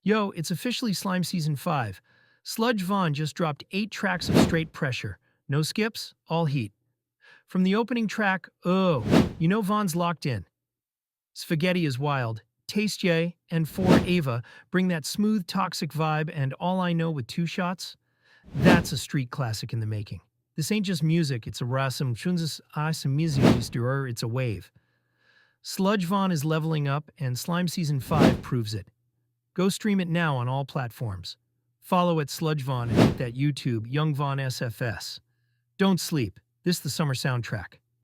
Yo, it's officially Slime Season 5. Sludge Vaughn just dropped 8 tracks of straight pressure. No skips, all heat. From the opening track, oh, you know Vaughn's locked in. Spaghetti is wild. Taste Ye and For Ava bring that smooth, toxic vibe, and All I Know with 2 shots? That's a street classic in the making. This ain't just music, it's a rasum shunzis asamiziusturer, it's a wave. Sludge Vaughn is leveling up, and Slime Season 5 proves it. Go stream it now on all platforms. Follow at Sludge Vaughn and hit that YouTube Young Vaughn SFS. Don't sleep. This the summer soundtrack.